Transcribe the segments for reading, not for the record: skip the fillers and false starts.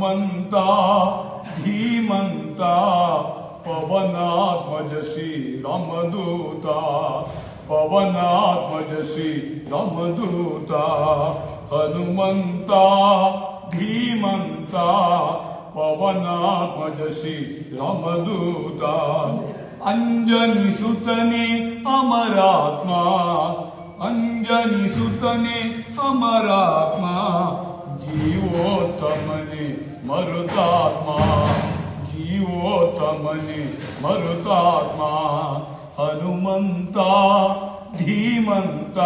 ಹನುಮಂತ ಧೀಮಂತ ಪವನಾತ್ಮಜ ಶ್ರೀ ರಾಮದೂತ ಪವನಾತ್ಮಜ ಶ್ರೀ ರಾಮದೂತ ಹನುಮಂತ ಧೀಮಂತ ಪವನಾತ್ಮಜ ಶ್ರೀ ರಾಮದೂತ ಅಂಜನಿ ಸುತನೆ ಅಮರಾತ್ಮ ಅಂಜನಿ ಸುತನೆ ಅಮರಾತ್ಮ ಜೀವೋತ್ತಮನೆ ಮರುತಾತ್ಮ ಜೀವೋತ್ತಮನೆ ಮರುತಾತ್ಮ ಹನುಮಂತ ಧೀಮಂತ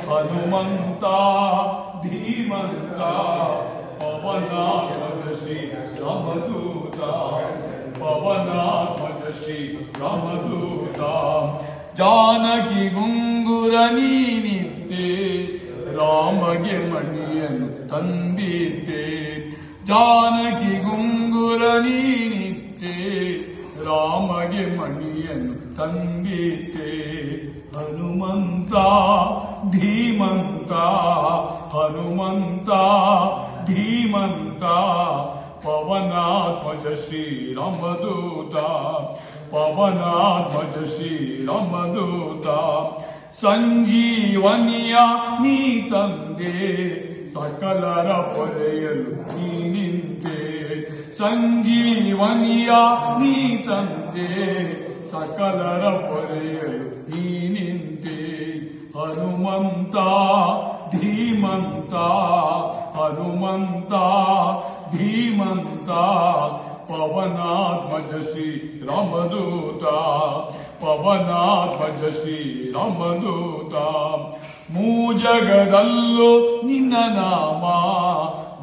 ಹನುಮಂತ ಧೀಮಂತ ಪವನಾತ್ಮಜ ಶ್ರೀ ರಾಮದೂತ ಪವನಾತ್ಮಜ ಶ್ರೀ ರಾಮದೂತ ಜಾನಕಿ ಗುಂಗುರ ನೀನಿದ್ದೆ ರಾಮಗೆ ಮಣಿಯನ್ನು ತಂದಿದ್ದೆ ಜಾನಕಿ ಗುಂಗುರ ನೀನಿದ್ದೆ ರಾಮಗೆ ಮಣಿಯನ್ನು ತಂದಿದ್ದೆ ಹನುಮಂತ ಧೀಮಂತ ಹನುಮಂತ ಧೀಮಂತ ಪವನಾತ್ಮಜ ಶ್ರೀ ರಾಮದೂತ ಪವನಾತ್ಮಜ ಶ್ರೀ ರಾಮದೂತ ಸಂಜೀವನಿಯ ನೀ ತಂದೆ ಸಕಲರ ಪೊರೆಯಲು ನೀ ನಿಂತೆ ಸಂಜೀವನಿಯ ನೀ ತಂದೆ ಸಕಲರ ಪೊರೆಯಲು ನೀ ನಿಂತೆ ಹನುಮಂತ ಧೀಮಂತ ಹನುಮಂತ ಧೀಮಂತ ಪವನಾತ್ಮಜ ಶ್ರೀ ರಾಮದೂತ ಪವನಾತ್ಮಜ ಶ್ರೀ ರಾಮದೂತ ಮೂಜಗದಲ್ಲೂ ನಿನ್ನ ನಾಮ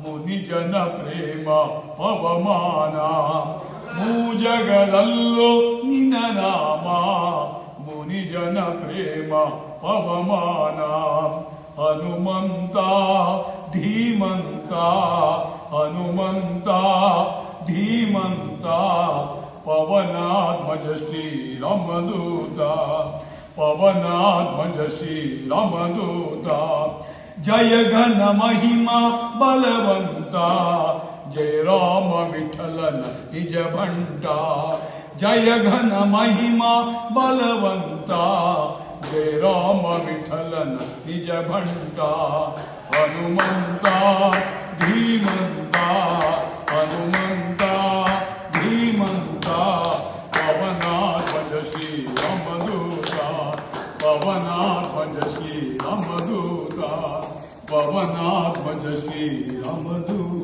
ಮುನಿಜನ ಪ್ರೇಮ ಪವಮಾನ ಮೂಜಗದಲ್ಲೂ ನಿನ್ನ ನಾಮ ಮುನಿಜನ ಪ್ರೇಮ ಪವಮಾನ ಹನುಮಂತ ಧೀಮಂತ ಹನುಮಂತ ಧೀಮಂತ ಪವನಾತ್ಮಜ ಶ್ರೀ ರಾಮದೂತ ಪವನಾತ್ಮಜ ಶ್ರೀ ರಾಮದೂತ ಜಯ ಘನ ಮಹಿಮಾ ಬಲವಂತ ಜಯ ರಾಮ ವಿಠಲನ ನಿಜ ಭಂಟ ಜಯ ಘನ ಮಹಿಮಾ ಬಲವಂತ ಜಯ ರಾಮ ವಿಠಲನ ನಿಜ ಭಂಟ ಹನುಮಂತ ಧೀಮಂತ ಹನುಮಂತ ಧೀಮಂತ ಪವನಾತ್ಮಜ ಶ್ರೀ ರಾಮದೂತ ಪವನಾತ್ಮಜ ಶ್ರೀ ರಾಮದೂತ ಪವನಾತ್ಮಜ ಶ್ರೀ ರಾಮದೂತ